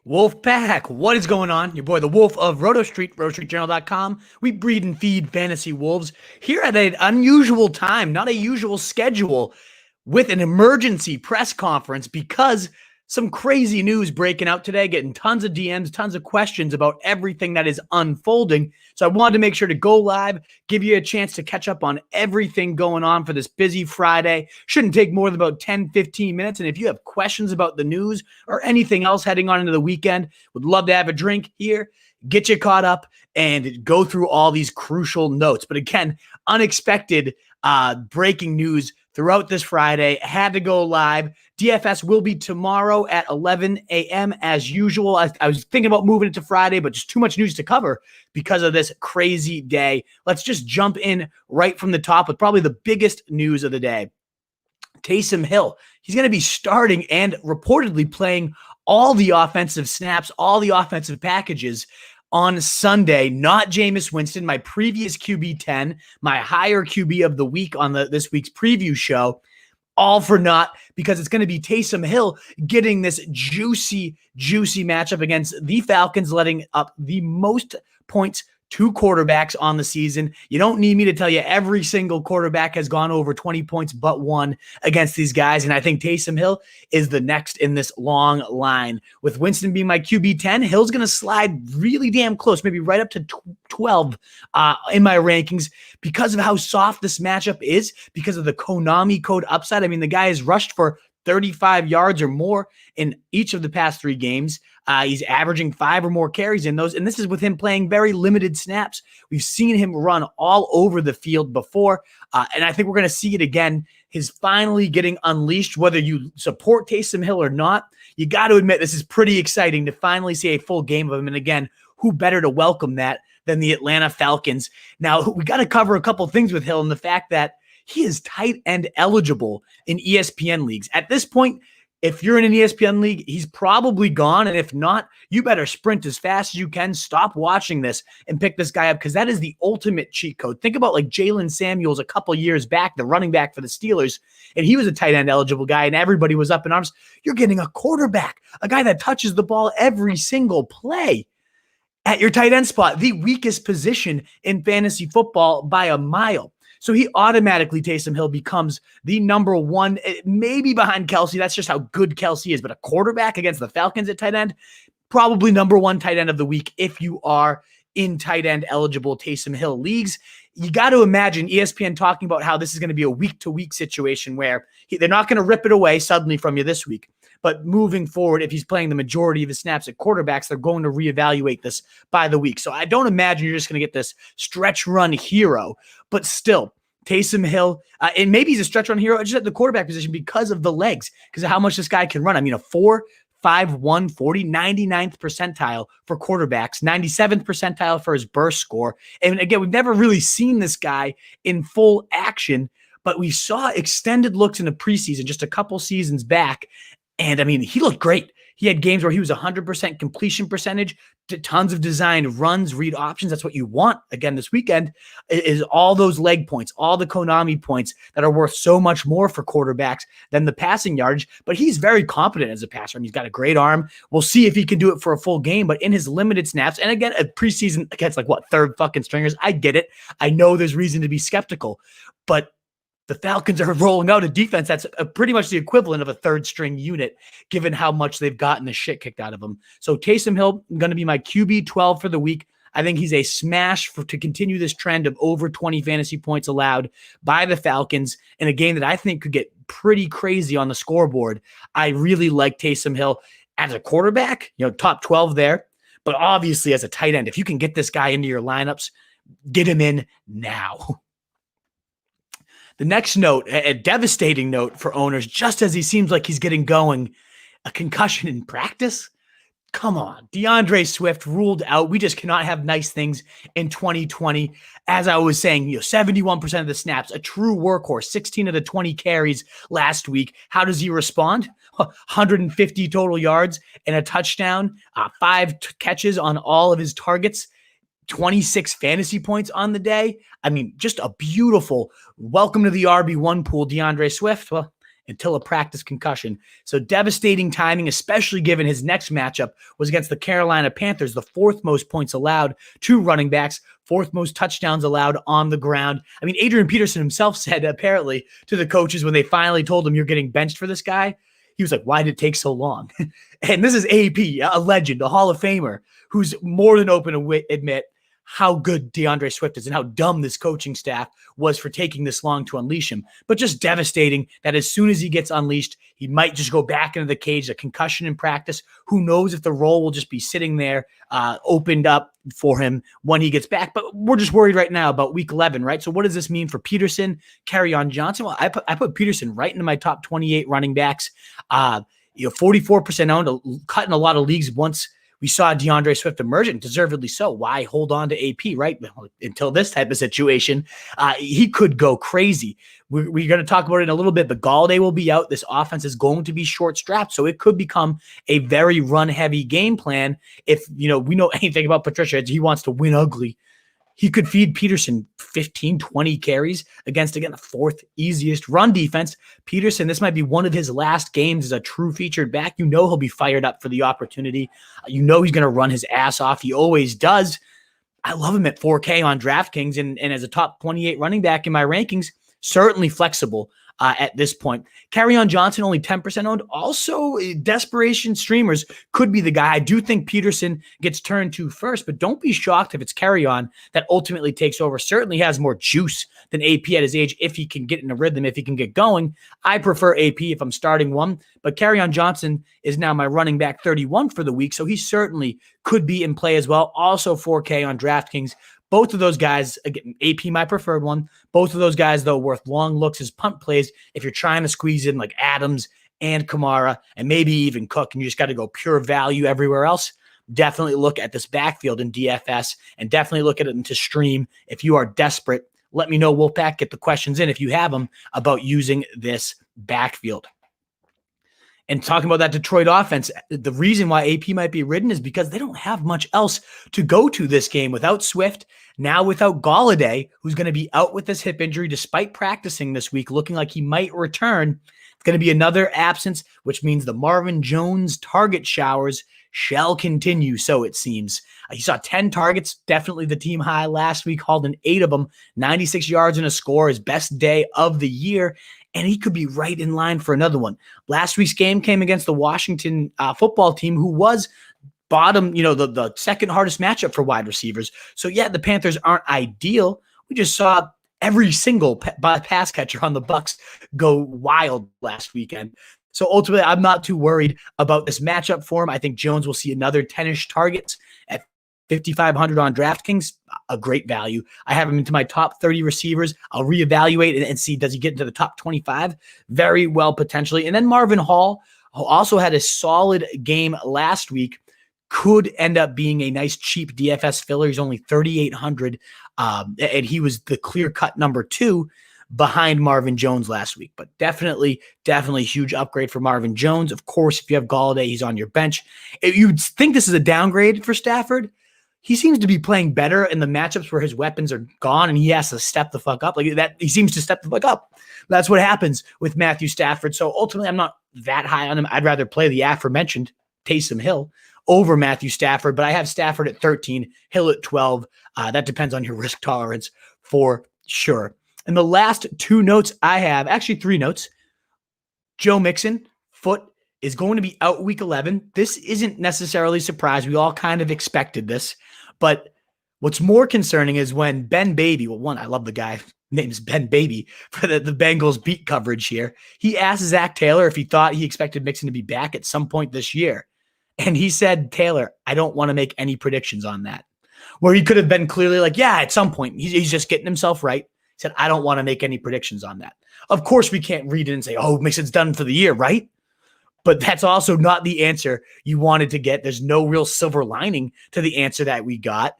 Wolf Pack, what is going on? Your boy, the Wolf of Roto Street, rotostreetjournal.com. We breed and feed fantasy wolves here at an unusual time, not a usual schedule, with an emergency press conference because some crazy news breaking out today, getting tons of DMs, tons of questions about everything that is unfolding. So I wanted to make sure to go live, give you a chance to catch up on everything going on for this busy Friday. Shouldn't take more than about 10, 15 minutes. And if you have questions about the news or anything else heading on into the weekend, would love to have a drink here, get you caught up, and go through all these crucial notes. But again, unexpected breaking news throughout this Friday. Had to go live. DFS will be tomorrow at 11 a.m. as usual. I was thinking about moving it to Friday, but just too much news to cover because of this crazy day. Let's just jump in right from the top with probably the biggest news of the day. Taysom Hill, he's going to be starting and reportedly playing all the offensive snaps, all the offensive packages on Sunday. Not Jameis Winston, my previous QB 10, my higher QB of the week on this week's preview show. All for naught, because it's going to be Taysom Hill getting this juicy matchup against the Falcons, letting up the most points to quarterbacks on the season. You don't need me to tell you every single quarterback has gone over 20 points but one against these guys, and I think Taysom Hill is the next in this long line. With Winston being my QB 10, Hill's going to slide really damn close, maybe right up to 12 in my rankings because of how soft this matchup is, because of the Konami code upside. I mean, the guy has rushed for 35 yards or more in each of the past 3 games. He's averaging 5 or more carries in those, and this is with him playing very limited snaps. We've seen him run all over the field before, and I think we're going to see it again. He's finally getting unleashed. Whether you support Taysom Hill or not, you got to admit this is pretty exciting to finally see a full game of him. And again, who better to welcome that than the Atlanta Falcons? Now, we got to cover a couple things with Hill and the fact that he is tight end eligible in ESPN leagues. At this point, if you're in an ESPN league, he's probably gone. And if not, you better sprint as fast as you can. Stop watching this and pick this guy up, because that is the ultimate cheat code. Think about like Jalen Samuels a couple years back, the running back for the Steelers, and he was a tight end eligible guy, and everybody was up in arms. You're getting a quarterback, a guy that touches the ball every single play at your tight end spot, the weakest position in fantasy football by a mile. So he automatically, Taysom Hill, becomes the number one, maybe behind Kelsey. That's just how good Kelsey is. But a quarterback against the Falcons at tight end, probably number one tight end of the week if you are in tight end eligible Taysom Hill leagues. You got to imagine ESPN talking about how this is going to be a week-to-week situation where they're not going to rip it away suddenly from you this week. But moving forward, if he's playing the majority of his snaps at quarterbacks, they're going to reevaluate this by the week. So I don't imagine you're just going to get this stretch run hero. But still, Taysom Hill, and maybe he's a stretch run hero just at the quarterback position because of the legs, because of how much this guy can run. I mean, a 4.51 40, 99th percentile for quarterbacks, 97th percentile for his burst score. And again, we've never really seen this guy in full action, but we saw extended looks in the preseason just a couple seasons back. And I mean, he looked great. He had games where he was 100% completion percentage, tons of designed runs, read options. That's what you want. Again, this weekend is all those leg points, all the Konami points that are worth so much more for quarterbacks than the passing yardage. But he's very competent as a passer. I mean, he's got a great arm. We'll see if he can do it for a full game. But in his limited snaps, and again, a preseason against third fucking stringers, I get it. I know there's reason to be skeptical, but the Falcons are rolling out a defense that's pretty much the equivalent of a third string unit, given how much they've gotten the shit kicked out of them. So Taysom Hill going to be my QB 12 for the week. I think he's a smash to continue this trend of over 20 fantasy points allowed by the Falcons in a game that I think could get pretty crazy on the scoreboard. I really like Taysom Hill as a quarterback, top 12 there, but obviously as a tight end, if you can get this guy into your lineups, get him in now. The next note, a devastating note for owners, just as he seems like he's getting going, a concussion in practice. Come on. Deandre Swift ruled out. We just cannot have nice things in 2020. As I was saying, 71% of the snaps, a true workhorse, 16 of the 20 carries last week. How does he respond? 150 total yards and a touchdown, 5 catches on all of his targets. 26 fantasy points on the day. I mean, just a beautiful welcome to the RB1 pool, Deandre Swift. Well, until a practice concussion. So devastating timing, especially given his next matchup was against the Carolina Panthers, the fourth most points allowed to running backs, fourth most touchdowns allowed on the ground. I mean, Adrian Peterson himself said apparently to the coaches when they finally told him you're getting benched for this guy, he was like, why did it take so long? And this is AP, a legend, a Hall of Famer, who's more than open to admit how good Deandre Swift is and how dumb this coaching staff was for taking this long to unleash him. But just devastating that as soon as he gets unleashed, he might just go back into the cage, a concussion in practice. Who knows if the role will just be sitting there opened up for him when he gets back. But we're just worried right now about week 11, right? So what does this mean for Peterson, Kerryon Johnson? Well, I put Peterson right into my top 28 running backs. 44% owned, cut in a lot of leagues once we saw Deandre Swift emerge, and deservedly so. Why hold on to AP, right? Until this type of situation, he could go crazy. We're going to talk about it in a little bit, but Golladay will be out. This offense is going to be short-strapped, so it could become a very run-heavy game plan. If we know anything about Patricia, he wants to win ugly. He could feed Peterson 15, 20 carries against, again, the fourth easiest run defense. Peterson, this might be one of his last games as a true featured back. He'll be fired up for the opportunity. He's going to run his ass off. He always does. I love him at 4K on DraftKings and as a top 28 running back in my rankings, certainly flexible at this point. Kerryon Johnson, only 10% owned. Also, desperation streamers could be the guy. I do think Peterson gets turned to first, but don't be shocked if it's Kerryon that ultimately takes over. Certainly has more juice than AP at his age if he can get in a rhythm, if he can get going. I prefer AP if I'm starting one, but Kerryon Johnson is now my running back 31 for the week, so he certainly could be in play as well. Also 4K on DraftKings. Both of those guys, again, AP my preferred one. Both of those guys, though, worth long looks as punt plays if you're trying to squeeze in like Adams and Kamara and maybe even Cook, and you just got to go pure value everywhere else. Definitely look at this backfield in DFS and definitely look at it into stream if you are desperate. Let me know, Wolfpack. Get the questions in if you have them about using this backfield. And talking about that Detroit offense, the reason why AP might be ridden is because they don't have much else to go to this game without Swift, now without Golladay, who's going to be out with this hip injury despite practicing this week, looking like he might return. It's going to be another absence, which means the Marvin Jones target showers shall continue, so it seems. He saw 10 targets, definitely the team high last week, hauled in 8 of them, 96 yards and a score, his best day of the year. And he could be right in line for another one. Last week's game came against the Washington football team, who was bottom, the second hardest matchup for wide receivers. So, yeah, the Panthers aren't ideal. We just saw every single pass catcher on the Bucs go wild last weekend. So, ultimately, I'm not too worried about this matchup for him. I think Jones will see another 10-ish targets at 5,500 on DraftKings, a great value. I have him into my top 30 receivers. I'll reevaluate and see, does he get into the top 25? Very well, potentially. And then Marvin Hall, who also had a solid game last week, could end up being a nice cheap DFS filler. He's only 3,800, and he was the clear-cut number 2 behind Marvin Jones last week. But definitely huge upgrade for Marvin Jones. Of course, if you have Golladay, he's on your bench. If you'd think this is a downgrade for Stafford, he seems to be playing better in the matchups where his weapons are gone and he has to step the fuck up. Like that, he seems to step the fuck up. That's what happens with Matthew Stafford. So ultimately, I'm not that high on him. I'd rather play the aforementioned Taysom Hill over Matthew Stafford, but I have Stafford at 13, Hill at 12. That depends on your risk tolerance for sure. And the last 2 notes I have, actually 3 notes. Joe Mixon, foot, is going to be out week 11. This isn't necessarily a surprise. We all kind of expected this. But what's more concerning is when Ben Baby, well, one, I love the guy, name's Ben Baby, for the Bengals beat coverage here. He asked Zach Taylor if he thought he expected Mixon to be back at some point this year. And he said, Taylor, I don't want to make any predictions on that. Where he could have been clearly like, yeah, at some point. He's just getting himself right. He said, I don't want to make any predictions on that. Of course, we can't read it and say, oh, Mixon's done for the year, right? But that's also not the answer you wanted to get. There's no real silver lining to the answer that we got.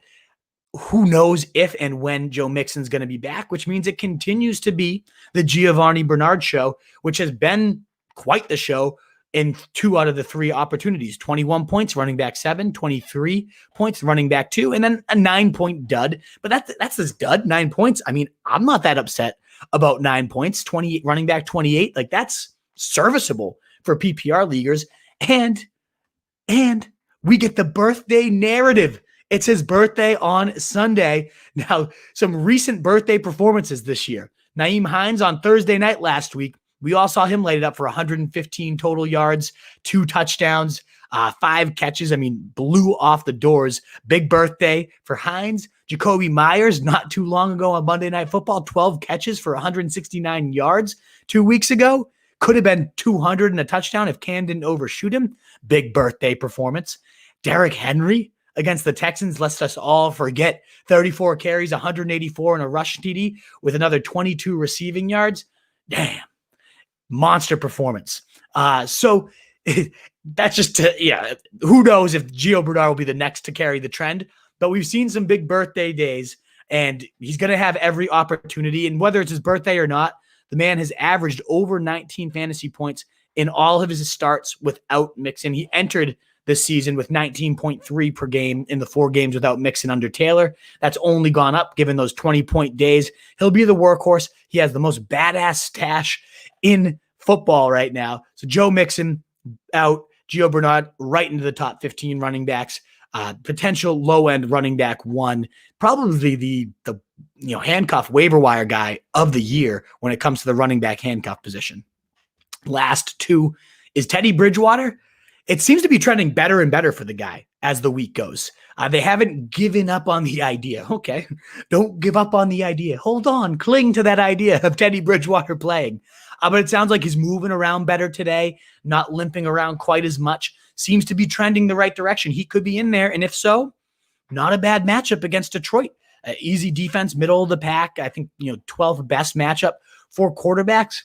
Who knows if and when Joe Mixon's going to be back, which means it continues to be the Giovanni Bernard show, which has been quite the show in 2 out of the 3 opportunities. 21 points, running back 7, 23 points, running back 2, and then a 9-point dud. But that's this dud, 9 points. I mean, I'm not that upset about 9 points, 28, running back 28. Like, that's serviceable for PPR leaguers. And we get the birthday narrative. It's his birthday on Sunday. Now, some recent birthday performances this year. Nyheim Hines on Thursday night last week. We all saw him light it up for 115 total yards, 2 touchdowns, 5 catches. I mean, blew off the doors. Big birthday for Hines. Jacoby Myers, not too long ago on Monday Night Football, 12 catches for 169 yards 2 weeks ago. Could have been 200 and a touchdown if Cam didn't overshoot him. Big birthday performance. Derrick Henry against the Texans, lest us all forget, 34 carries, 184 and a rush TD with another 22 receiving yards. Damn. Monster performance. So that's just, who knows if Gio Bernard will be the next to carry the trend, but we've seen some big birthday days and he's going to have every opportunity. And whether it's his birthday or not, the man has averaged over 19 fantasy points in all of his starts without Mixon. He entered this season with 19.3 per game in the 4 games without Mixon under Taylor. That's only gone up given those 20-point days. He'll be the workhorse. He has the most badass stash in football right now. So Joe Mixon out, Gio Bernard right into the top 15 running backs, potential low-end running back 1, probably the handcuff waiver wire guy of the year when it comes to the running back handcuff position. Last 2 is Teddy Bridgewater. It seems to be trending better and better for the guy as the week goes. They haven't given up on the idea. Okay, don't give up on the idea. Hold on, cling to that idea of Teddy Bridgewater playing. But it sounds like he's moving around better today, not limping around quite as much. Seems to be trending the right direction. He could be in there, and if so, not a bad matchup against Detroit. Easy defense, middle of the pack. I think 12th best matchup for quarterbacks.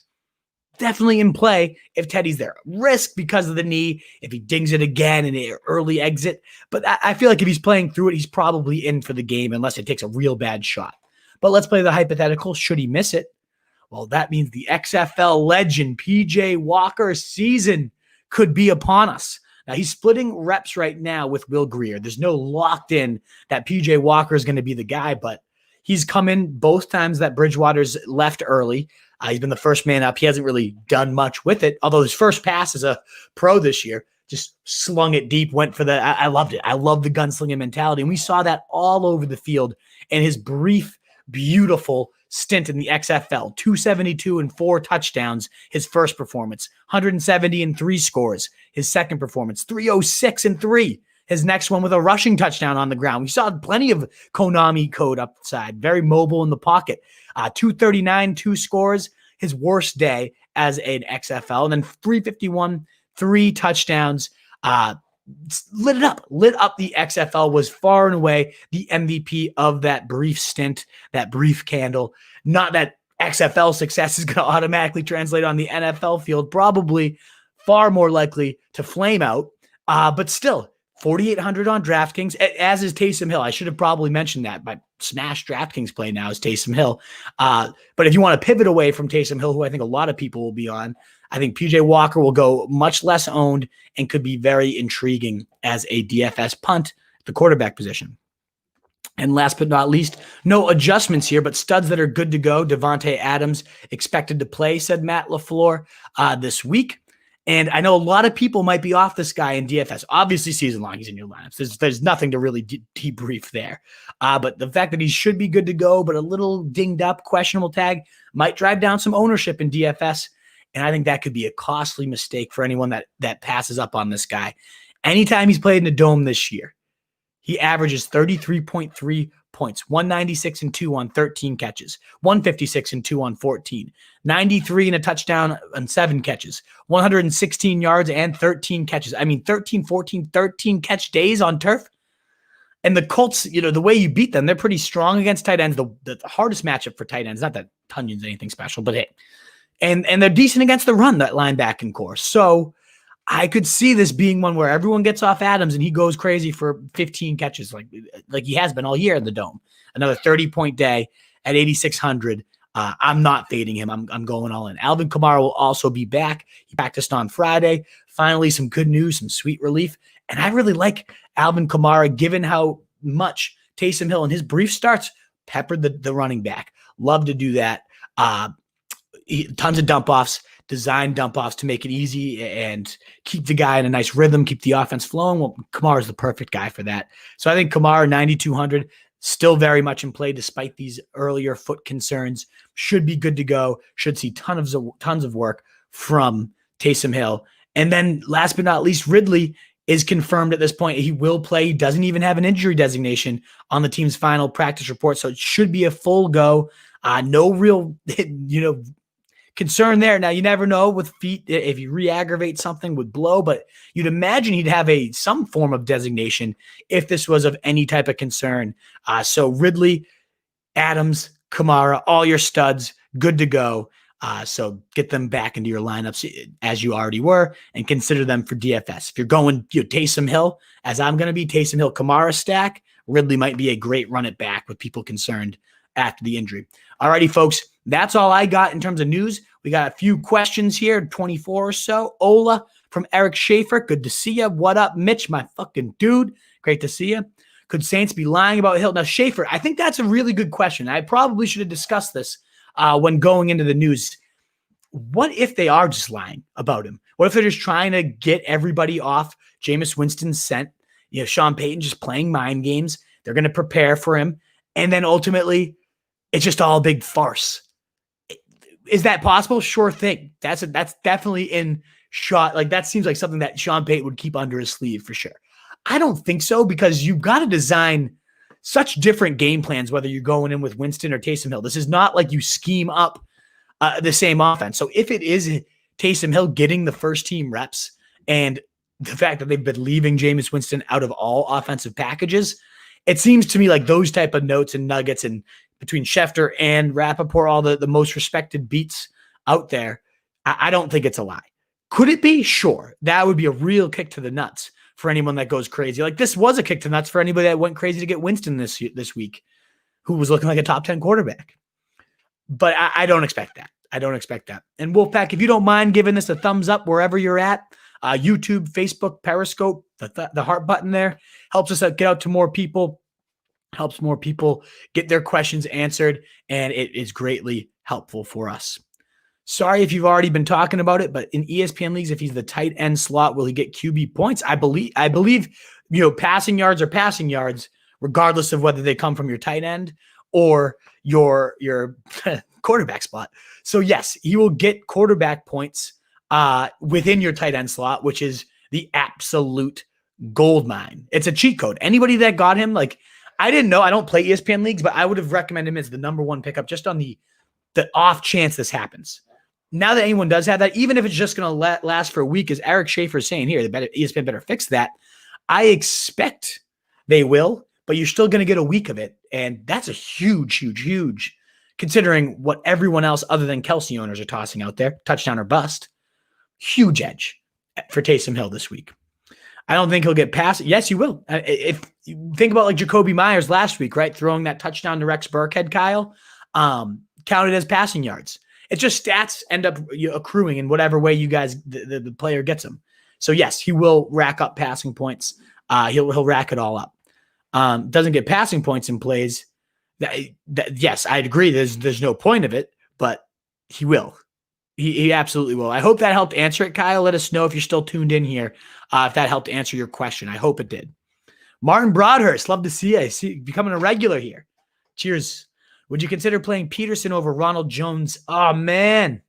Definitely in play if Teddy's there. Risk because of the knee, if he dings it again in an early exit. But I feel like if he's playing through it, he's probably in for the game unless it takes a real bad shot. But let's play the hypothetical. Should he miss it? Well, that means the XFL legend PJ Walker's season could be upon us. Now, he's splitting reps right now with Will Grier. There's no locked in that PJ Walker is going to be the guy, but he's come in both times that Bridgewater's left early. He's been the first man up. He hasn't really done much with it, although his first pass as a pro this year just slung it deep, went for I loved it. I love the gunslinging mentality, and we saw that all over the field in his brief, beautiful stint in the XFL. 272 and 4 touchdowns, his first performance. 170 and 3 scores, his second performance. 306 and 3. His next one with a rushing touchdown on the ground. We saw plenty of Konami code upside, very mobile in the pocket. 239, 2 scores, his worst day as an XFL. And then 351, 3 touchdowns. Lit up the XFL, was far and away the MVP of that brief stint, that brief candle. Not that XFL success is going to automatically translate on the NFL field, probably far more likely to flame out. But still, 4,800 on DraftKings, as is Taysom Hill. I should have probably mentioned that. My smash DraftKings play now is Taysom Hill. But if you want to pivot away from Taysom Hill, who I think a lot of people will be on, I think PJ Walker will go much less owned and could be very intriguing as a DFS punt at the quarterback position. And last but not least, no adjustments here, but studs that are good to go. Devontae Adams expected to play, said Matt LaFleur this week. And I know a lot of people might be off this guy in DFS. Obviously, season long, he's in your lineups. There's nothing to really debrief there. But the fact that he should be good to go, but a little dinged up, questionable tag, might drive down some ownership in DFS. And I think that could be a costly mistake for anyone that passes up on this guy. Anytime he's played in a dome this year, he averages 33.3 points, 196 and 2 on 13 catches, 156 and 2 on 14, 93 and a touchdown on 7 catches, 116 yards and 13 catches. I mean, 13 catch days on turf. And the Colts, the way you beat them, they're pretty strong against tight ends. The hardest matchup for tight ends, not that Tunyon's anything special, but hey. And they're decent against the run, that linebacking core. So I could see this being one where everyone gets off Adams and he goes crazy for 15 catches like he has been all year in the dome. Another 30-point day at 8,600. I'm not fading him. I'm going all in. Alvin Kamara will also be back. He practiced on Friday. Finally, some good news, some sweet relief. And I really like Alvin Kamara, given how much Taysom Hill in his brief starts peppered the running back. Love to do that. Tons of dump offs. design dump-offs to make it easy and keep the guy in a nice rhythm, keep the offense flowing. Well, Kamara is the perfect guy for that. So I think Kamara, 9,200, still very much in play despite these earlier foot concerns. Should be good to go. Should see tons of work from Taysom Hill. And then last but not least, Ridley is confirmed at this point. He will play. He doesn't even have an injury designation on the team's final practice report, so it should be a full go. No real, concern there. Now, you never know with feet if you re-aggravate something with blow, but you'd imagine he'd have some form of designation if this was of any type of concern. So Ridley, Adams, Kamara, all your studs, good to go. So get them back into your lineups as you already were and consider them for DFS. If you're going Taysom Hill, as I'm going to be, Taysom Hill, Kamara stack, Ridley might be a great run it back with people concerned after the injury. Alrighty, folks, that's all I got in terms of news. We got a few questions here, 24 or so. Ola from Eric Schaefer. Good to see you. What up, Mitch, my fucking dude? Great to see you. Could Saints be lying about Hill? Now, Schaefer, I think that's a really good question. I probably should have discussed this when going into the news. What if they are just lying about him? What if they're just trying to get everybody off Jameis Winston's scent? Sean Payton just playing mind games. They're going to prepare for him. And then ultimately, it's just all a big farce. Is that possible? Sure thing. That's definitely in shot. Like, that seems like something that Sean Payton would keep under his sleeve for sure. I don't think so, because you've got to design such different game plans, whether you're going in with Winston or Taysom Hill. This is not like you scheme up the same offense. So if it is Taysom Hill getting the first team reps and the fact that they've been leaving Jameis Winston out of all offensive packages, it seems to me like those type of notes and nuggets, and between Schefter and Rappaport, all the most respected beats out there, I don't think it's a lie. Could it be? Sure. That would be a real kick to the nuts for anyone that goes crazy. Like, this was a kick to the nuts for anybody that went crazy to get Winston this week, who was looking like a top 10 quarterback. But I don't expect that. I don't expect that. And Wolfpack, if you don't mind giving this a thumbs up wherever you're at, YouTube, Facebook, Periscope, the heart button there helps us get out to more people, helps more people get their questions answered, and it is greatly helpful for us. Sorry if you've already been talking about it, but in ESPN leagues, if he's the tight end slot, will he get QB points? I believe passing yards are passing yards, regardless of whether they come from your tight end or your quarterback spot. So yes, he will get quarterback points within your tight end slot, which is the absolute gold mine. It's a cheat code. Anybody that got him, like, I didn't know, I don't play ESPN leagues, but I would have recommended him as the number one pickup just on the off chance this happens. Now that anyone does have that, even if it's just going to last for a week, as Eric Schaefer is saying here, ESPN better fix that. I expect they will, but you're still going to get a week of it. And that's a huge, huge, huge, considering what everyone else other than Kelsey owners are tossing out there, touchdown or bust. Huge edge for Taysom Hill this week. I don't think he'll get past it. Yes, he will. If you think about like Jacoby Myers last week, right? Throwing that touchdown to Rex Burkhead, Kyle, counted as passing yards. It's just stats end up accruing in whatever way you guys, the player gets them. So yes, he will rack up passing points. He'll rack it all up. Doesn't get passing points in plays. Yes, I'd agree. There's no point of it, but he will. He absolutely will. I hope that helped answer it, Kyle. Let us know if you're still tuned in here, if that helped answer your question. I hope it did. Martin Broadhurst, love to see you. I see you becoming a regular here. Cheers. Would you consider playing Peterson over Ronald Jones? Oh, man.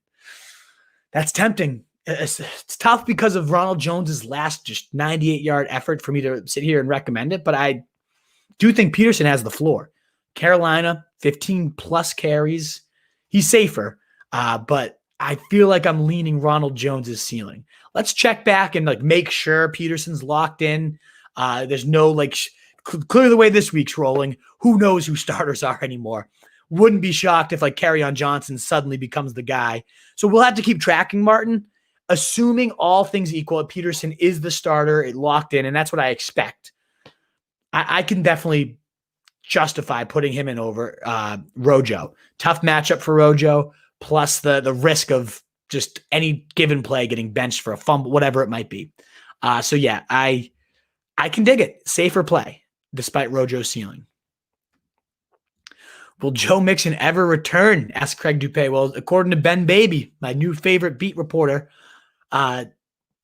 That's tempting. It's tough because of Ronald Jones's last just 98-yard effort for me to sit here and recommend it, but I do think Peterson has the floor. Carolina, 15-plus carries. He's safer, but I feel like I'm leaning Ronald Jones's ceiling. Let's check back and make sure Peterson's locked in. There's no clear the way this week's rolling. Who knows who starters are anymore? Wouldn't be shocked if Kerryon Johnson suddenly becomes the guy. So we'll have to keep tracking Martin. Assuming all things equal, Peterson is the starter, it locked in, and that's what I expect. I can definitely justify putting him in over Rojo. Tough matchup for Rojo, plus the risk of just any given play getting benched for a fumble, whatever it might be. So yeah, I can dig it. Safer play, despite Rojo's ceiling. Will Joe Mixon ever return? Asked Craig Dupay. Well, according to Ben Baby, my new favorite beat reporter,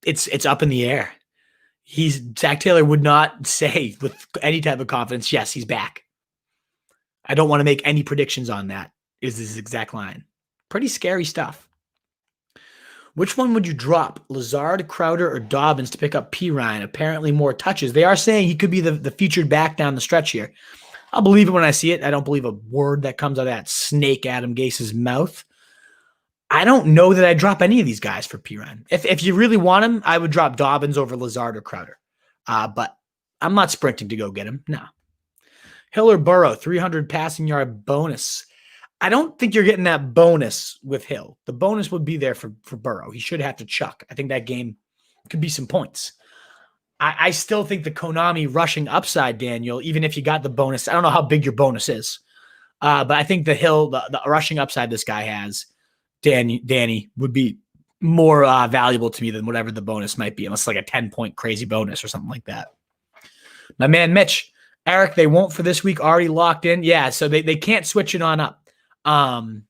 it's up in the air. Zach Taylor would not say with any type of confidence, yes, he's back. I don't want to make any predictions on that, is his exact line. Pretty scary stuff. Which one would you drop, Lazard, Crowder, or Dobbins to pick up Perine? Apparently more touches. They are saying he could be the featured back down the stretch here. I'll believe it when I see it. I don't believe a word that comes out of that snake Adam Gase's mouth. I don't know that I'd drop any of these guys for Perine. If you really want him, I would drop Dobbins over Lazard or Crowder. But I'm not sprinting to go get him. No. Hill or Burrow, 300 passing yard bonus. I don't think you're getting that bonus with Hill. The bonus would be there for Burrow. He should have to chuck. I think that game could be some points. I still think the Konami rushing upside, Daniel, even if you got the bonus, I don't know how big your bonus is. But I think the Hill, the rushing upside this guy has, Danny, would be more valuable to me than whatever the bonus might be, unless like a 10-point crazy bonus or something like that. My man, Mitch, Eric, they won't for this week, already locked in. Yeah, so they can't switch it on up. And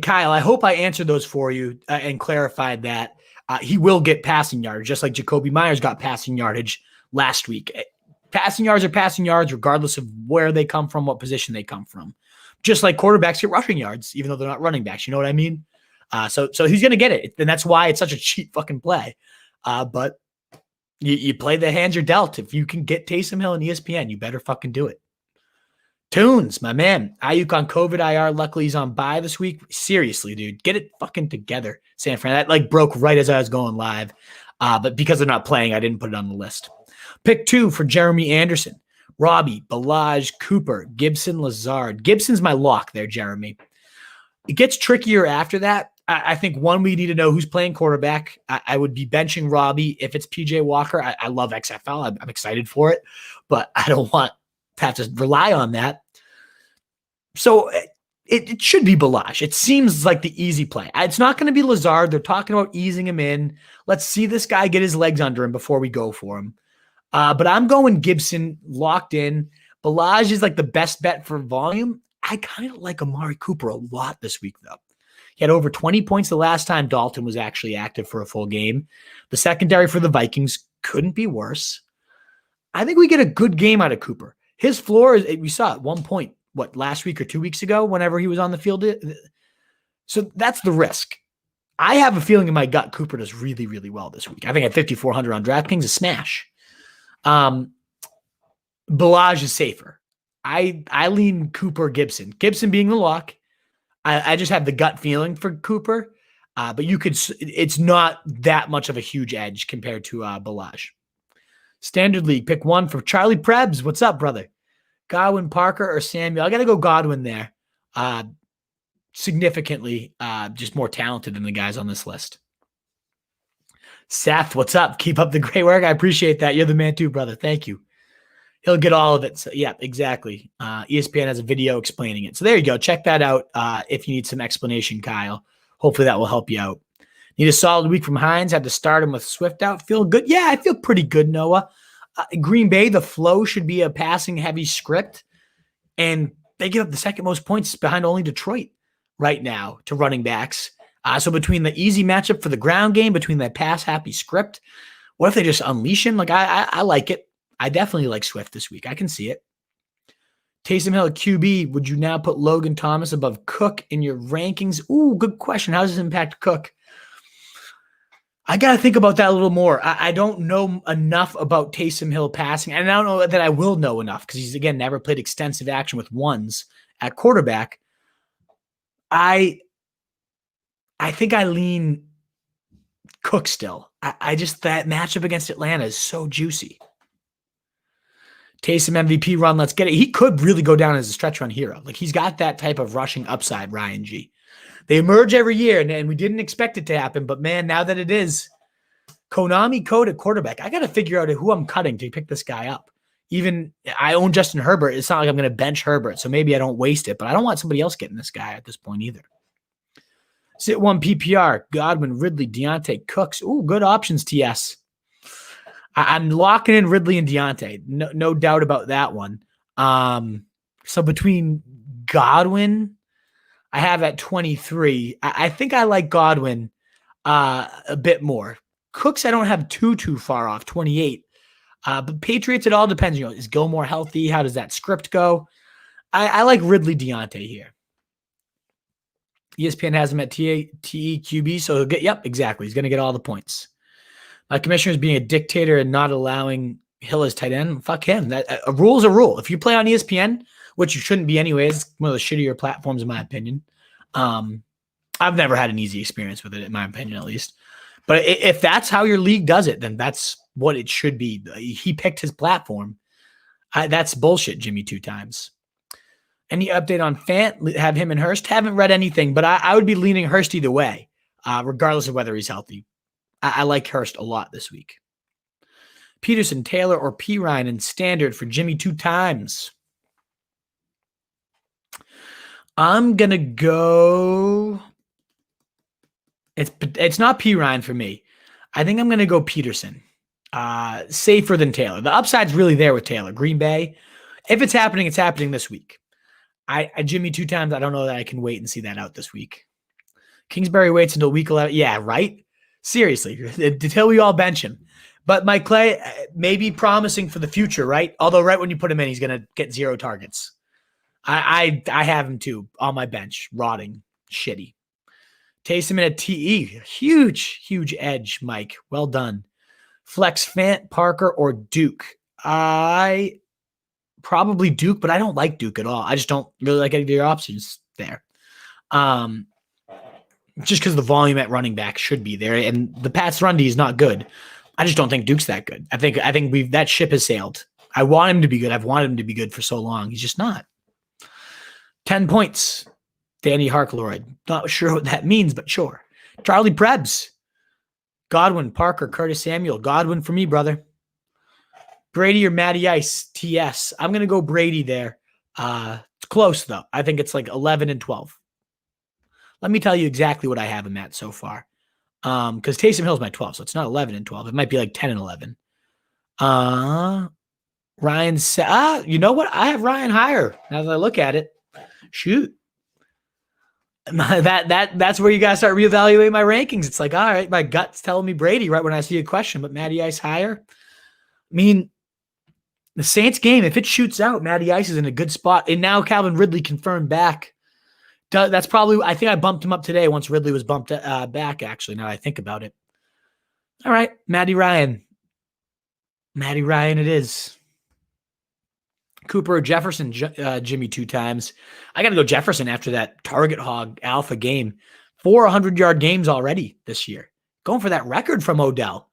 Kyle, I hope I answered those for you and clarified that. He will get passing yardage, just like Jacoby Myers got passing yardage last week. Passing yards are passing yards, regardless of where they come from, what position they come from. Just like quarterbacks get rushing yards, even though they're not running backs. You know what I mean? So he's going to get it. And that's why it's such a cheap fucking play. But you play the hands you're dealt. If you can get Taysom Hill and ESPN, you better fucking do it. Tunes, my man. Ayuk on COVID IR. Luckily, he's on bye this week. Seriously, dude. Get it fucking together, San Fran. That like broke right as I was going live. But because they're not playing, I didn't put it on the list. Pick 2 for Jeremy Anderson. Robbie, Ballage, Cooper, Gibson, Lazard. Gibson's my lock there, Jeremy. It gets trickier after that. I think, one, we need to know who's playing quarterback. I would be benching Robbie if it's PJ Walker. I love XFL. I'm excited for it. But I don't want to have to rely on that. So it should be Ballage. It seems like the easy play. It's not going to be Lazard. They're talking about easing him in. Let's see this guy get his legs under him before we go for him. But I'm going Gibson locked in. Ballage is like the best bet for volume. I kind of like Amari Cooper a lot this week, though. He had over 20 points the last time Dalton was actually active for a full game. The secondary for the Vikings couldn't be worse. I think we get a good game out of Cooper. His floor is, we saw at one point, last week or 2 weeks ago, whenever he was on the field. So that's the risk. I have a feeling in my gut Cooper does really, really well this week. I think at 5,400 on DraftKings, a smash. Ballage is safer. I lean Cooper Gibson. Gibson being the lock. I just have the gut feeling for Cooper. But it's not that much of a huge edge compared to Ballage. Standard League, pick 1 for Charlie Prebs. What's up, brother? Godwin, Parker, or Samuel? I got to go Godwin there. Significantly just more talented than the guys on this list. Seth, what's up? Keep up the great work. I appreciate that. You're the man too, brother. Thank you. He'll get all of it. So, yeah, exactly. ESPN has a video explaining it. So there you go. Check that out if you need some explanation, Kyle. Hopefully that will help you out. Need a solid week from Hines. Had to start him with Swift out. Feel good? Yeah, I feel pretty good, Noah. Green Bay, the flow should be a passing-heavy script, and they give up the second most points behind only Detroit right now to running backs. So between the easy matchup for the ground game, between that pass-happy script, what if they just unleash him? Like, I like it. I definitely like Swift this week. I can see it. Taysom Hill QB, would you now put Logan Thomas above Cook in your rankings? Ooh, good question. How does this impact Cook? I got to think about that a little more. I don't know enough about Taysom Hill passing. And I don't know that I will know enough because he's, again, never played extensive action with ones at quarterback. I think I lean Cook still. I just, that matchup against Atlanta is so juicy. Taysom MVP run, let's get it. He could really go down as a stretch run hero. Like, he's got that type of rushing upside, Ryan G. They emerge every year, and we didn't expect it to happen. But, man, now that it is, Konami code at quarterback, I got to figure out who I'm cutting to pick this guy up. Even I own Justin Herbert. It's not like I'm going to bench Herbert, so maybe I don't waste it. But I don't want somebody else getting this guy at this point either. Sit 1 PPR, Godwin, Ridley, Deontay, Cooks. Ooh, good options, TS. I'm locking in Ridley and Deontay. No doubt about that one. So between Godwin, I have at 23. I think I like Godwin a bit more. Cooks, I don't have too far off, 28. But Patriots, it all depends. Is Gilmore healthy? How does that script go? I like Ridley Deontay here. ESPN has him at TEQB, so he'll get, yep, exactly. He's going to get all the points. My commissioner is being a dictator and not allowing Hill as tight end. Fuck him. A rule is a rule. If you play on ESPN, which you shouldn't be anyways, one of the shittier platforms in my opinion. I've never had an easy experience with it, in my opinion, at least. But if that's how your league does it, then that's what it should be. He picked his platform. That's bullshit, Jimmy, 2 times. Any update on Fant? Have him and Hurst? Haven't read anything, but I would be leaning Hurst either way, regardless of whether he's healthy. I like Hurst a lot this week. Peterson, Taylor, or P. Ryan in standard for Jimmy 2 times. I'm going to go... It's not P. Ryan for me. I think I'm going to go Peterson. Safer than Taylor. The upside's really there with Taylor. Green Bay. If it's happening, it's happening this week. I Jimmy 2 times. I don't know that I can wait and see that out this week. Kingsbury waits until week 11. Yeah, right? Seriously. Until we all bench him. But Mike Clay may be promising for the future, right? Although right when you put him in, he's going to get 0 targets. I have him too on my bench. Rotting. Shitty. Taysom in a TE. Huge edge, Mike. Well done. Flex Fant, Parker, or Duke. I probably Duke, but I don't like Duke at all. I just don't really like any of your options there. Just because the volume at running back should be there, and the Pats run D is not good. I just don't think Duke's that good. I think that ship has sailed. I want him to be good. I've wanted him to be good for so long. He's just not. 10 points. Danny Harkleroyd. Not sure what that means, but sure. Charlie Prebs. Godwin, Parker, Curtis Samuel. Godwin for me, brother. Brady or Matty Ice, TS. I'm going to go Brady there. It's close, though. I think it's like 11 and 12. Let me tell you exactly what I have him at so far. Because Taysom Hill's my 12, so it's not 11 and 12. It might be like 10 and 11. Ryan said, you know what? I have Ryan higher as I look at it. Shoot. That's where you guys start reevaluating my rankings. It's like, all right, my gut's telling me Brady right when I see a question, but Matty Ice higher. I mean, the Saints game, if it shoots out, Matty Ice is in a good spot. And now Calvin Ridley confirmed back. That's probably, I think I bumped him up today once Ridley was bumped back, actually, now I think about it. All right, Matty Ryan. Matty Ryan it is. Cooper or Jefferson, Jimmy 2 times. I got to go Jefferson after that target hog alpha game. 4 100-yard games already this year. Going for that record from Odell.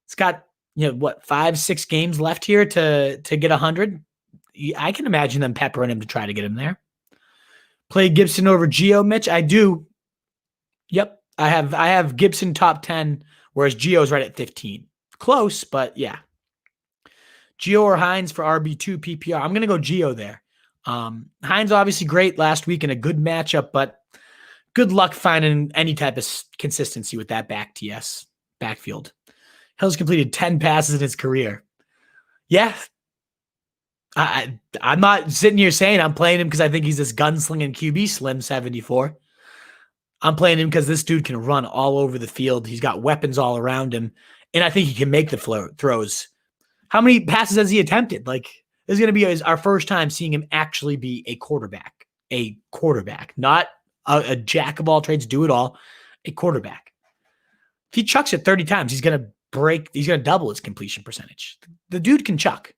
It's got, 5-6 games left here to get 100. I can imagine them peppering him to try to get him there. Play Gibson over Geo, Mitch? I do. Yep. I have Gibson top 10, whereas Geo's right at 15. Close, but yeah. Geo or Hines for RB2 PPR. I'm going to go Geo there. Hines obviously great last week in a good matchup, but good luck finding any type of consistency with that backfield. Hill's completed 10 passes in his career. Yeah. I'm not sitting here saying I'm playing him because I think he's this gunslinging QB Slim 74. I'm playing him because this dude can run all over the field. He's got weapons all around him, and I think he can make the throws. How many passes has he attempted? Like, this is going to be our first time seeing him actually be a quarterback. A quarterback. Not a jack of all trades, do it all. A quarterback. If he chucks it 30 times, he's going to double his completion percentage. The dude can chuck.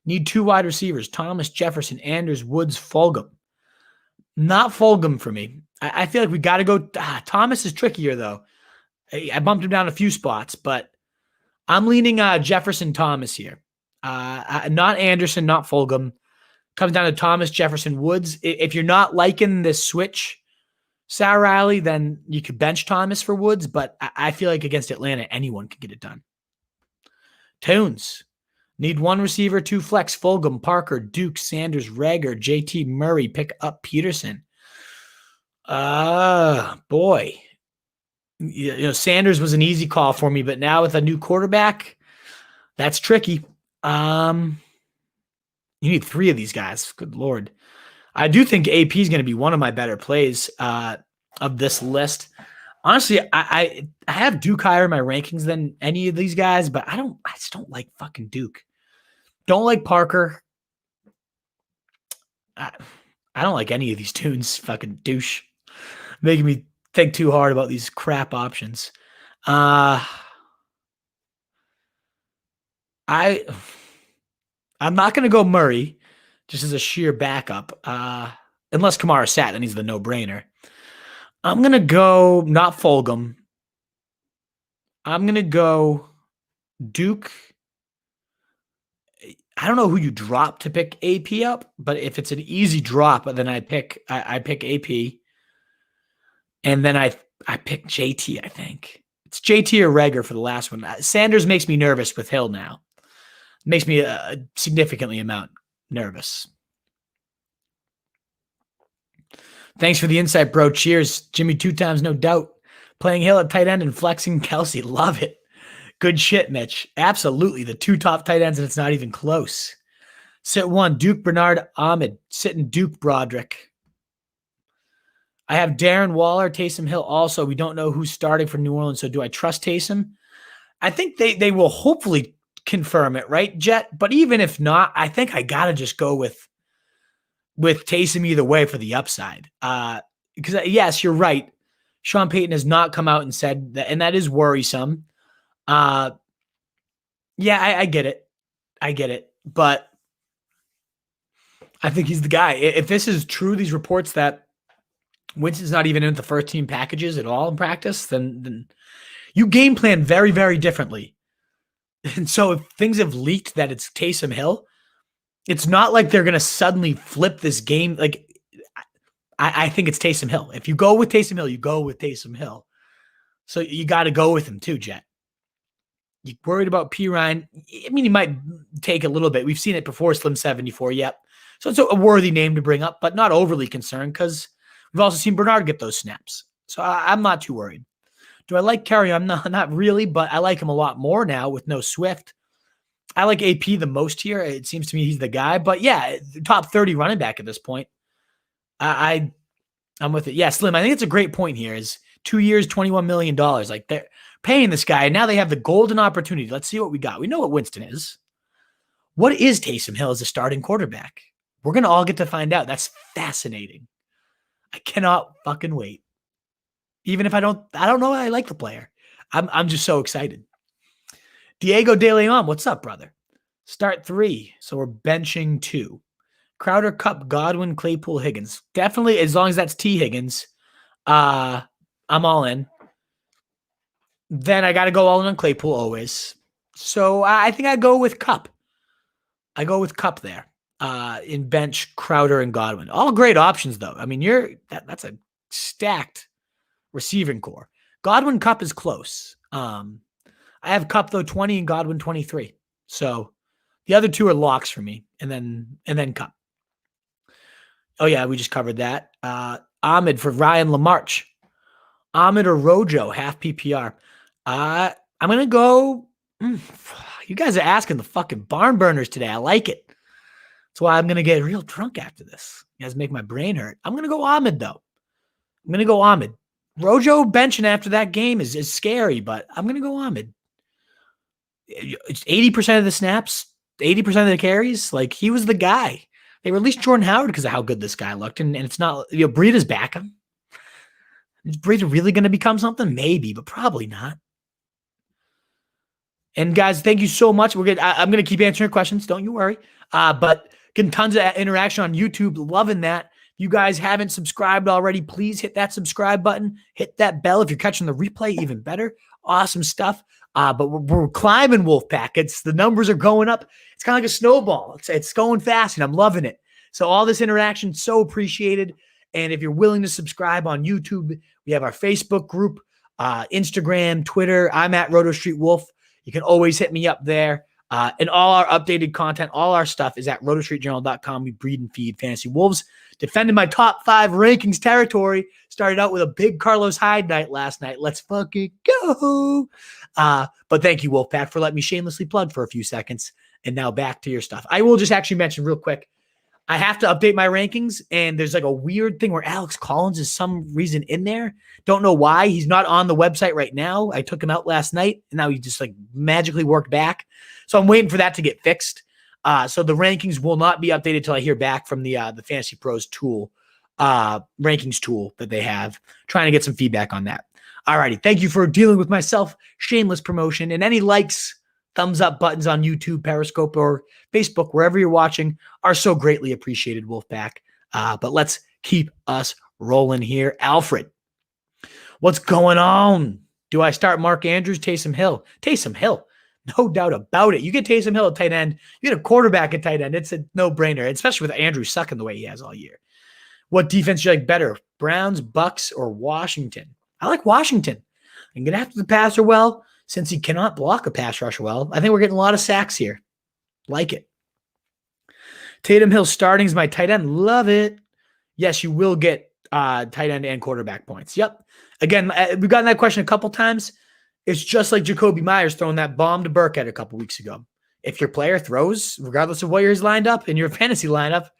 Need 2 wide receivers. Thomas, Jefferson, Anders, Woods, Fulgham. Not Fulgham for me. I feel like we got to go. Thomas is trickier, though. I bumped him down a few spots, but I'm leaning Jefferson Thomas here. Not Anderson, not Fulgham. Comes down to Thomas, Jefferson, Woods. If you're not liking this switch, Sarah Riley, then you could bench Thomas for Woods, but I feel like against Atlanta, anyone can get it done. Tunes. Need 1 receiver, 2 flex. Fulgham, Parker, Duke, Sanders, Rager, JT Murray. Pick up Peterson. Boy. Sanders was an easy call for me, but now with a new quarterback, that's tricky. You need 3 of these guys. Good Lord. I do think AP is going to be one of my better plays of this list. Honestly, I have Duke higher in my rankings than any of these guys, but I just don't like fucking Duke. Don't like Parker. I don't like any of these tunes. Fucking douche. Making me think too hard about these crap options. I'm not going to go Murray just as a sheer backup. Unless Kamara sat, then he's the no-brainer. I'm going to go not Fulgham. I'm going to go Duke. I don't know who you drop to pick AP up, but if it's an easy drop, then I pick AP. And then I pick JT, I think. It's JT or Reagor for the last one. Sanders makes me nervous with Hill now. Makes me a significantly amount nervous. Thanks for the insight, bro. Cheers. Jimmy 2 times, no doubt. Playing Hill at tight end and flexing Kelsey. Love it. Good shit, Mitch. Absolutely. The 2 top tight ends, and it's not even close. Sit 1, Duke, Bernard, Ahmed. Sitting Duke, Broderick. I have Darren Waller, Taysom Hill also. We don't know who's starting for New Orleans, so do I trust Taysom? I think they will hopefully confirm it, right, Jet? But even if not, I think I got to just go with Taysom either way for the upside. Because, yes, you're right. Sean Payton has not come out and said that, and that is worrisome. I get it. I get it. But I think he's the guy. If this is true, these reports that Winston's not even in the first team packages at all in practice, then you game plan very, very differently. And so if things have leaked that it's Taysom Hill, it's not like they're going to suddenly flip this game. Like, I think it's Taysom Hill. If you go with Taysom Hill, you go with Taysom Hill. So you got to go with him too, Jet. You worried about P. Ryan? I mean, he might take a little bit. We've seen it before, Slim 74. Yep. So it's a worthy name to bring up, but not overly concerned because we've also seen Bernard get those snaps. So I'm not too worried. Do I like Kerryon? Not really, but I like him a lot more now with no Swift. I like AP the most here. It seems to me he's the guy. But yeah, top 30 running back at this point. I'm with it. Yeah, Slim, I think it's a great point here is 2 years, $21 million. Like they're paying this guy, and now they have the golden opportunity. Let's see what we got. We know what Winston is. What is Taysom Hill as a starting quarterback? We're going to all get to find out. That's fascinating. I cannot fucking wait. Even if I don't know. I like the player. I'm just so excited. Diego De Leon, what's up, brother? Start 3. So we're benching 2. Crowder, Kupp, Godwin, Claypool, Higgins. Definitely, as long as that's T. Higgins, I'm all in. Then I got to go all in on Claypool always. So I think I go with Kupp. I go with Kupp there in bench, Crowder, and Godwin. All great options, though. I mean, that's a stacked receiving core. Godwin, Kupp is close. I have Kupp, though, 20 and Godwin, 23. So the other 2 are locks for me, and then Kupp. Oh, yeah, we just covered that. Ahmed for Ryan Lamarche. Ahmed or Rojo, half PPR. I'm going to go. You guys are asking the fucking barn burners today. I like it. That's why I'm going to get real drunk after this. You guys make my brain hurt. I'm going to go Ahmed, though. I'm going to go Ahmed. Rojo benching after that game is scary, but I'm going to go Ahmed. It's 80% of the snaps, 80% of the carries. Like, he was the guy. They released Jordan Howard because of how good this guy looked, and it's not, Breida's back him. Is Breida really going to become something? Maybe, but probably not. And guys, thank you so much. I'm going to keep answering your questions. Don't you worry. But getting tons of interaction on YouTube. Loving that. If you guys haven't subscribed already, please hit that subscribe button. Hit that bell. If you're catching the replay, even better. Awesome stuff. But we're climbing, Wolfpack. The numbers are going up. It's kind of like a snowball. It's going fast, and I'm loving it. So all this interaction, so appreciated. And if you're willing to subscribe on YouTube, we have our Facebook group, Instagram, Twitter. I'm at Roto Street Wolf. You can always hit me up there. And all our updated content, all our stuff is at rotostreetjournal.com. We breed and feed fantasy wolves. Defended my top 5 rankings territory. Started out with a big Carlos Hyde night last night. Let's fucking go. But thank you, Wolfpack, for letting me shamelessly plug for a few seconds. And now back to your stuff. I will just actually mention real quick, I have to update my rankings, and there's like a weird thing where Alex Collins is some reason in there. Don't know why. He's not on the website right now. I took him out last night, and now he just like magically worked back. So I'm waiting for that to get fixed. So the rankings will not be updated till I hear back from the Fantasy Pros tool, rankings tool that they have. Trying to get some feedback on that. Alrighty, thank you for dealing with my shameless promotion, and any likes, thumbs up buttons on YouTube, Periscope, or Facebook, wherever you're watching, are so greatly appreciated, Wolfpack. But let's keep us rolling here. Alfred, what's going on? Do I start Mark Andrews, Taysom Hill? Taysom Hill, no doubt about it. You get Taysom Hill at tight end, you get a quarterback at tight end. It's a no-brainer, especially with Andrews sucking the way he has all year. What defense do you like better, Browns, Bucks, or Washington? I like Washington. I'm going to have to passer well, since he cannot block a pass rush well. I think we're getting a lot of sacks here. Like it. Tatum Hill starting is my tight end. Love it. Yes, you will get tight end and quarterback points. Yep. Again, we've gotten that question a couple times. It's just like Jacoby Myers throwing that bomb to Burkhead a couple weeks ago. If your player throws, regardless of what yours lined up in your fantasy lineup,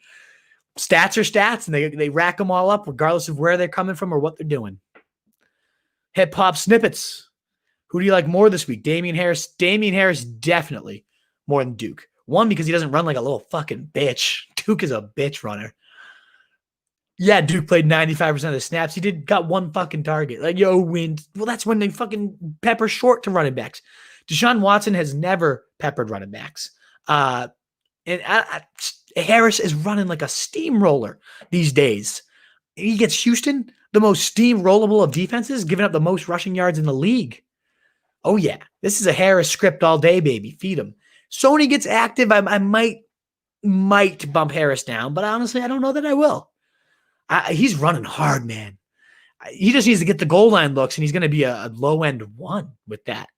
stats are stats, and they rack them all up regardless of where they're coming from or what they're doing. Hip hop snippets. Who do you like more this week? Damien Harris. Damien Harris definitely more than Duke. One, because he doesn't run like a little fucking bitch. Duke is a bitch runner. Yeah, Duke played 95% of the snaps. He got one fucking target. Like, win. Well, that's when they fucking pepper short to running backs. Deshaun Watson has never peppered running backs. And Harris is running like a steamroller these days. He gets Houston, the most steamrollable of defenses, giving up the most rushing yards in the league. Oh, yeah. This is a Harris script all day, baby. Feed him. Sony gets active. I might bump Harris down, but honestly, I don't know that I will. He's running hard, man. He just needs to get the goal line looks, and he's going to be a low-end 1 with that.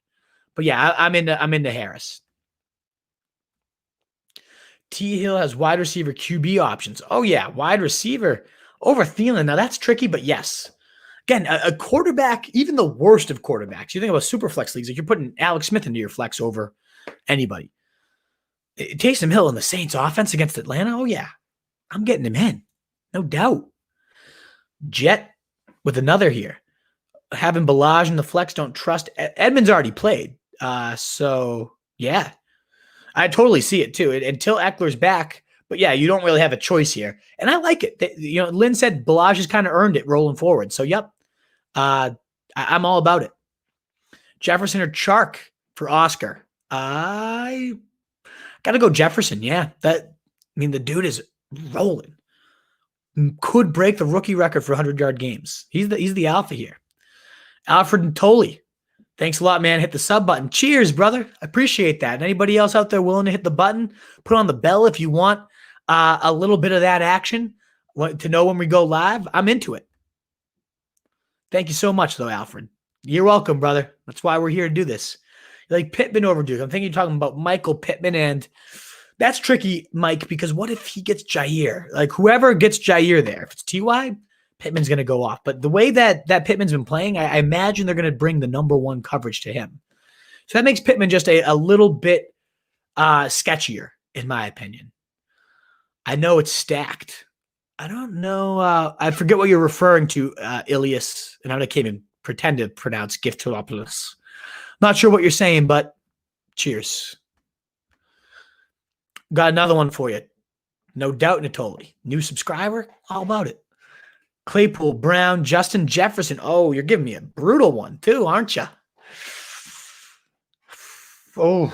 But, yeah, I'm into Harris. T. Hill has wide receiver QB options. Oh, yeah, wide receiver over Thielen. Now, that's tricky, but yes. Again, a quarterback, even the worst of quarterbacks, you think about super flex leagues, like you're putting Alex Smith into your flex over anybody. Taysom Hill in the Saints offense against Atlanta, oh yeah, I'm getting him in. No doubt. Jet with another here. Having Ballage in the flex, don't trust. Edmonds already played. So, yeah. I totally see it too. Until Eckler's back, but yeah, you don't really have a choice here. And I like it. Lynn said Ballage has kind of earned it rolling forward. So, yep. I'm all about it. Jefferson or Chark for Oscar? I got to go Jefferson. Yeah. The dude is rolling. Could break the rookie record for 100-yard games. He's the alpha here. Alfred and Tolley. Thanks a lot, man. Hit the sub button. Cheers, brother. I appreciate that. And anybody else out there willing to hit the button, put on the bell if you want a little bit of that action to know when we go live. I'm into it. Thank you so much, though, Alfred. You're welcome, brother. That's why we're here to do this. You're like Pittman over Duke. I'm thinking you're talking about Michael Pittman, and that's tricky, Mike, because what if he gets Jair? Like, whoever gets Jair there, if it's T.Y., Pittman's going to go off. But the way that Pittman's been playing, I imagine they're going to bring the number 1 coverage to him. So that makes Pittman just a little bit sketchier, in my opinion. I know it's stacked. I don't know. I forget what you're referring to, Ilias. And I can't even pretend to pronounce Giftolopoulos. Not sure what you're saying, but cheers. Got another one for you. No doubt, Natoli. New subscriber? All about it. Claypool, Brown, Justin Jefferson. Oh, you're giving me a brutal one too, aren't you? Oh,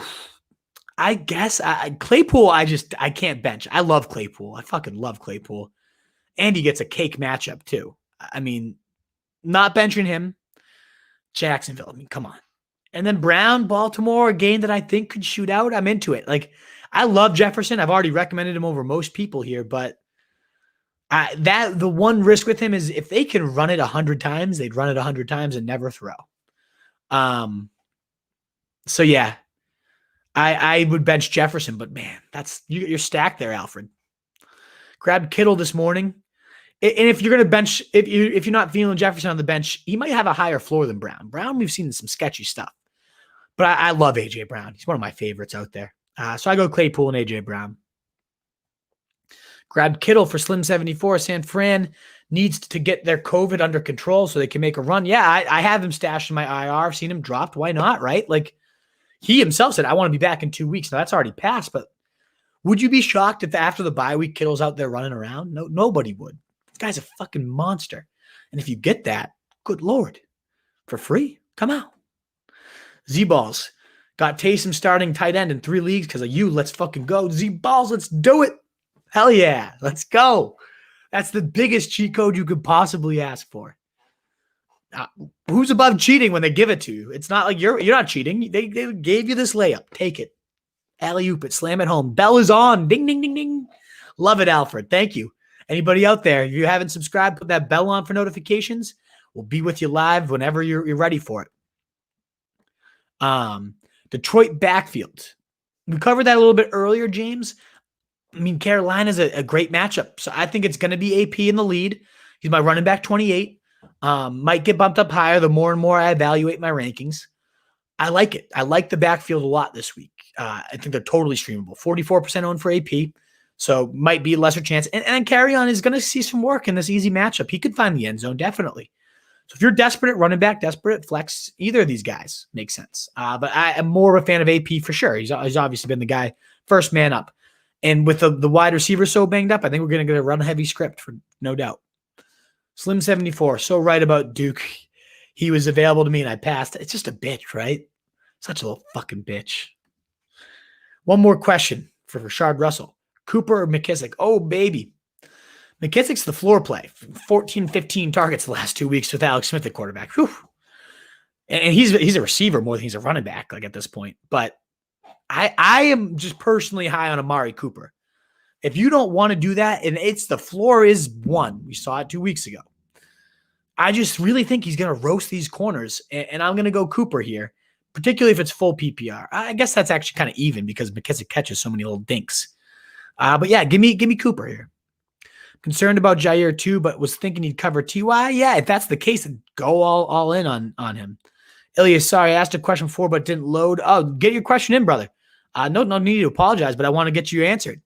I guess Claypool, I can't bench. I love Claypool. I fucking love Claypool. And he gets a cake matchup too. I mean, not benching him. Jacksonville. I mean, come on. And then Brown, Baltimore, a game that I think could shoot out. I'm into it. Like, I love Jefferson. I've already recommended him over most people here, but the one risk with him is if they can run it 100 times, they'd run it 100 times and never throw. So yeah, I would bench Jefferson, but man, you're stacked there, Alfred. Grabbed Kittle this morning. And if you're going to bench, if you're not feeling Jefferson on the bench, he might have a higher floor than Brown. Brown, we've seen some sketchy stuff. But I love A.J. Brown. He's one of my favorites out there. So I go Claypool and A.J. Brown. Grabbed Kittle for Slim 74. San Fran needs to get their COVID under control so they can make a run. Yeah, I have him stashed in my IR. I've seen him dropped. Why not, right? Like, he himself said, I want to be back in 2 weeks. Now, that's already passed, but would you be shocked if after the bye week, Kittle's out there running around? No, nobody would. This guy's a fucking monster. And if you get that, good Lord, for free, come out. Z-Balls. Got Taysom starting tight end in 3 leagues because of you. Let's fucking go. Z-Balls, let's do it. Hell yeah. Let's go. That's the biggest cheat code you could possibly ask for. Who's above cheating when they give it to you? It's not like you're not cheating. They gave you this layup. Take it. Alley-oop it. Slam it home. Bell is on. Ding, ding, ding, ding. Love it, Alfred. Thank you. Anybody out there, if you haven't subscribed, put that bell on for notifications. We'll be with you live whenever you're ready for it. Detroit backfield. We covered that a little bit earlier, James. I mean, Carolina's a great matchup. So I think it's going to be AP in the lead. He's my running back 28. Might get bumped up higher the more and more I evaluate my rankings. I like it. I like the backfield a lot this week. I think they're totally streamable. 44% owned for AP. So might be a lesser chance. And Kerryon is going to see some work in this easy matchup. He could find the end zone, definitely. So if you're desperate at running back, desperate at flex, either of these guys makes sense. But I am more of a fan of AP for sure. He's obviously been the guy first man up. And with the wide receiver so banged up, I think we're going to get a run-heavy script, for no doubt. Slim 74, so right about Duke. He was available to me and I passed. It's just a bitch, right? Such a little fucking bitch. One more question for Rashard Russell. Cooper or McKissick? Oh, baby. McKissick's the floor play. 14, 15 targets the last 2 weeks with Alex Smith at quarterback. Whew. And he's a receiver more than he's a running back, like at this point. But I am just personally high on Amari Cooper. If you don't want to do that, and the floor is 1. We saw it 2 weeks ago. I just really think he's going to roast these corners, and I'm going to go Cooper here, particularly if it's full PPR. I guess that's actually kind of even because McKissick catches so many little dinks. But yeah, give me Cooper here. Concerned about Jair too, but was thinking he'd cover TY. Yeah, if that's the case, then go all in on him. Ilya, sorry, I asked a question before, but didn't load. Oh, get your question in, brother. No need to apologize, but I want to get you answered.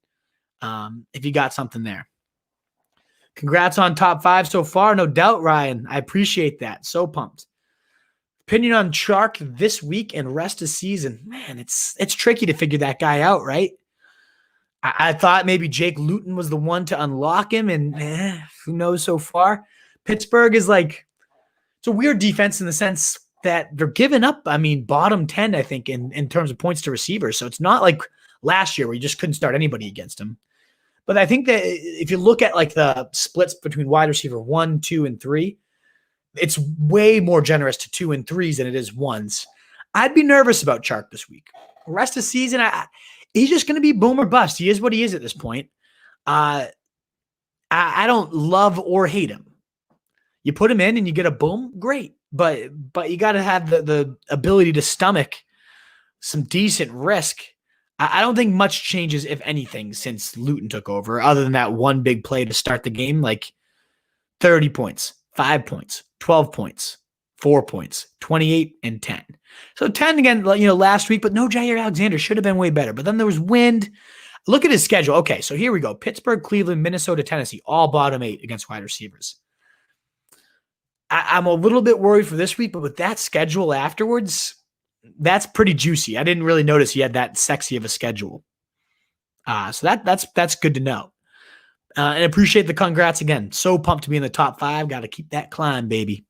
If you got something there. Congrats on top 5 so far. No doubt, Ryan. I appreciate that. So pumped. Opinion on Chark this week and rest of season. Man, it's tricky to figure that guy out, right? I thought maybe Jake Luton was the one to unlock him, and who knows so far. Pittsburgh is like, it's a weird defense in the sense that they're giving up, bottom 10, I think, in terms of points to receivers. So it's not like last year where you just couldn't start anybody against them. But I think that if you look at like the splits between wide receiver 1, 2, and 3, it's way more generous to 2 and 3s than it is 1s. I'd be nervous about Chark this week. Rest of season, he's just going to be boom or bust. He is what he is at this point. I don't love or hate him. You put him in and you get a boom, great. But you got to have the ability to stomach some decent risk. I don't think much changes, if anything, since Luton took over, other than that one big play to start the game, like 30 points, 5 points, 12 points, 4 points, 28, and 10. So 10 again, last week, but no Jair Alexander. Should have been way better. But then there was wind. Look at his schedule. Okay, so here we go. Pittsburgh, Cleveland, Minnesota, Tennessee, all bottom 8 against wide receivers. I'm a little bit worried for this week, but with that schedule afterwards, that's pretty juicy. I didn't really notice he had that sexy of a schedule. So that's good to know. And appreciate the congrats again. So pumped to be in the top 5. Got to keep that climb, baby.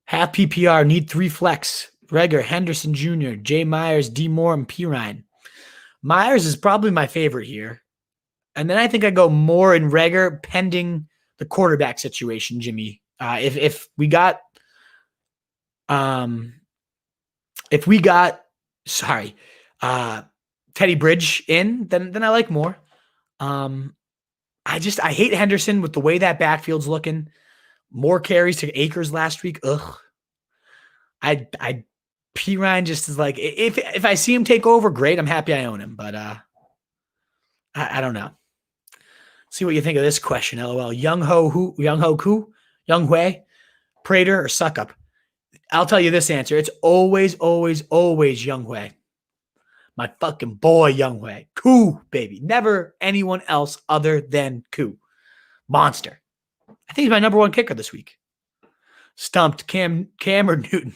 Half PPR, need 3 flex. Reger, Henderson Jr., Jay Myers, D. Moore, and P. Ryan. Myers is probably my favorite here. And then I think I go Moore and Reger pending the quarterback situation, Jimmy. If we got Teddy Bridge in, then I like Moore. I hate Henderson with the way that backfield's looking. More carries to Akers last week. Ugh. P. Ryan just is like, if I see him take over, great. I'm happy I own him. But I don't know. See what you think of this question. LOL. Young Hui, Prater, or Suck Up? I'll tell you this answer. It's always, always, always Young Hui. My fucking boy, Young Hui. Koo, baby. Never anyone else other than Koo. Monster. I think he's my number one kicker this week. Stumped Cam or Newton.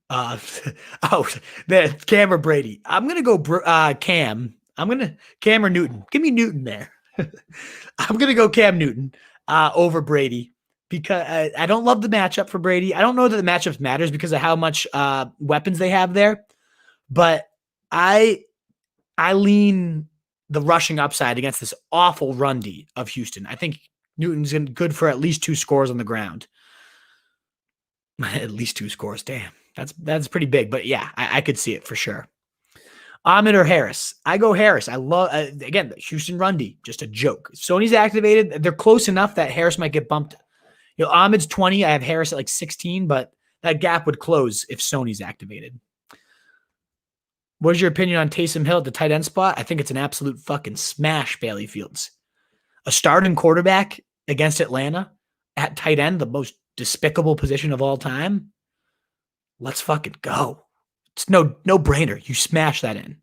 The Cam or Brady. I'm gonna go Cam. Cam or Newton. Give me Newton there. I'm gonna go Cam Newton over Brady because I don't love the matchup for Brady. I don't know that the matchup matters because of how much weapons they have there, but I lean the rushing upside against this awful run D of Houston. I think Newton's good for at least 2 scores on the ground. At least 2 scores. Damn. That's pretty big. But yeah, I could see it for sure. Ahmed or Harris? I go Harris. I love, again, the Houston run D. Just a joke. If Sony's activated. They're close enough that Harris might get bumped. Ahmed's 20. I have Harris at like 16, but that gap would close if Sony's activated. What is your opinion on Taysom Hill at the tight end spot? I think it's an absolute fucking smash, Bailey Fields. A starting quarterback against Atlanta at tight end, the most despicable position of all time. Let's fucking go. It's no brainer. You smash that in.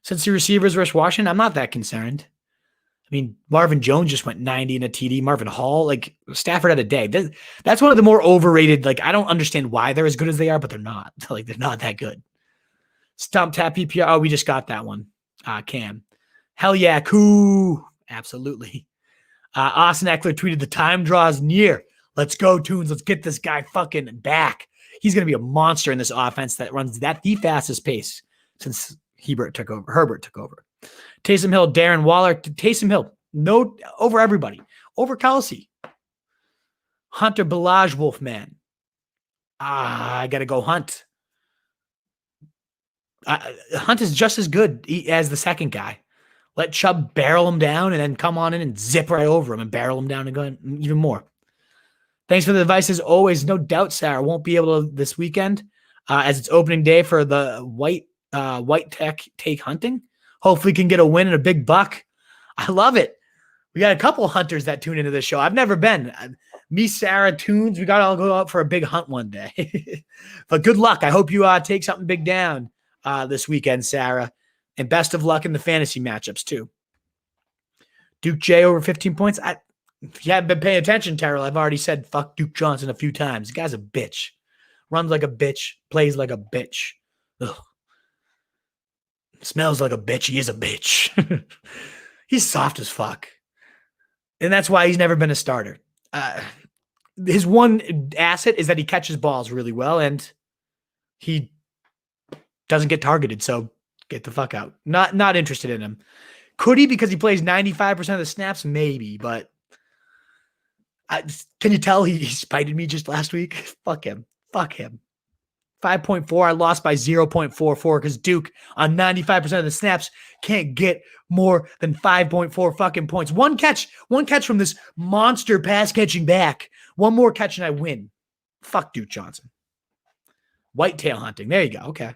Since the receivers versus Washington, I'm not that concerned. I mean, Marvin Jones just went 90 in a TD. Marvin Hall, like Stafford had a day. That's one of the more overrated. Like, I don't understand why they're as good as they are, but they're not. Like, they're not that good. Stump tap PPR. Oh, we just got that one. Cam. Hell yeah. Cool. Absolutely. Austin Eckler tweeted, the time draws near. Let's go, Tunes. Let's get this guy fucking back. He's going to be a monster in this offense that runs the fastest pace since Herbert took over. Taysom Hill, Darren Waller. Taysom Hill, no, over everybody. Over Kelsey. Hunter Balaj, Wolfman. I got to go Hunt. Hunt is just as good as the second guy. Let Chubb barrel him down and then come on in and zip right over him and barrel him down and go even more. Thanks for the advice as always. No doubt Sarah won't be able to this weekend as it's opening day for the white tech take hunting. Hopefully can get a win and a big buck. I love it. We got a couple hunters that tune into this show. I've never been. Me, Sarah, Tunes, we got to all go out for a big hunt one day. But good luck. I hope you take something big down this weekend, Sarah. And best of luck in the fantasy matchups, too. Duke J over 15 points. If you haven't been paying attention, Terrell, I've already said fuck Duke Johnson a few times. The guy's a bitch. Runs like a bitch. Plays like a bitch. Ugh. Smells like a bitch. He is a bitch. He's soft as fuck. And that's why he's never been a starter. His one asset is that he catches balls really well, and he doesn't get targeted, so get the fuck out. Not interested in him. Could he because he plays 95% of the snaps? Maybe, but can you tell he spited me just last week? Fuck him. 5.4. I lost by 0.44 because Duke on 95% of the snaps can't get more than 5.4 fucking points. One catch from this monster pass catching back. One more catch and I win. Fuck Duke Johnson. Whitetail hunting. There you go. Okay.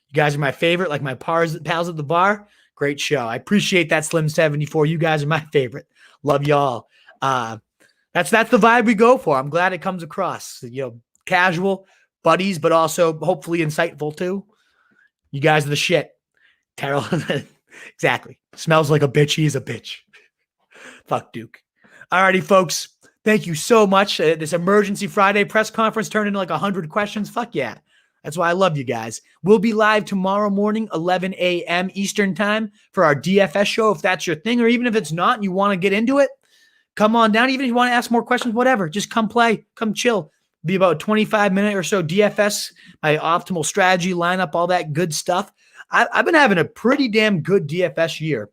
You guys are my favorite, like my pals at the bar. Great show. I appreciate that, Slim 74. You guys are my favorite. Love y'all. That's the vibe we go for. I'm glad it comes across. Casual, buddies, but also hopefully insightful too. You guys are the shit. Terrell, exactly. Smells like a bitch. He is a bitch. Fuck Duke. Alrighty, folks. Thank you so much. This Emergency Friday press conference turned into like 100 questions. Fuck yeah. That's why I love you guys. We'll be live tomorrow morning, 11 a.m. Eastern time for our DFS show. If that's your thing, or even if it's not and you want to get into it, come on down. Even if you want to ask more questions, whatever, just come play, come chill. Be about 25-minute or so DFS, my optimal strategy lineup, all that good stuff. I've been having a pretty damn good DFS year.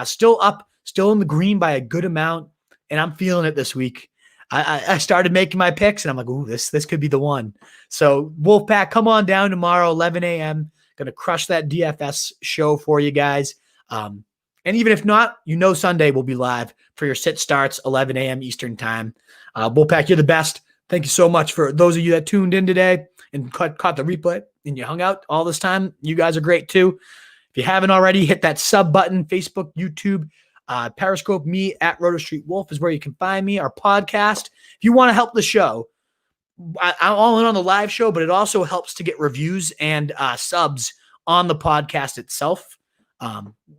Still up, still in the green by a good amount, and I'm feeling it this week. I started making my picks, and I'm like, ooh, this could be the one. So Wolfpack, come on down tomorrow, 11 a.m. Going to crush that DFS show for you guys. And even if not, Sunday we'll be live for your sit starts, 11 a.m. Eastern time. Wolfpack, you're the best. Thank you so much for those of you that tuned in today. and caught the replay and you hung out all this time, you guys are great too. If you haven't already, hit that sub button, Facebook, YouTube, Periscope. Me at Roto Street Wolf is where you can find me. Our podcast. If you want to help the show, I'm all in on the live show, but it also helps to get reviews and subs on the podcast itself.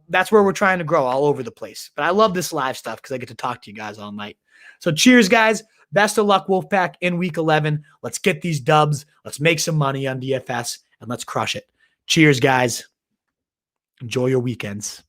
That's where we're trying to grow all over the place. But I love this live stuff because I get to talk to you guys all night. So cheers, guys. Best of luck, Wolfpack, in week 11. Let's get these dubs. Let's make some money on DFS, and let's crush it. Cheers, guys. Enjoy your weekends.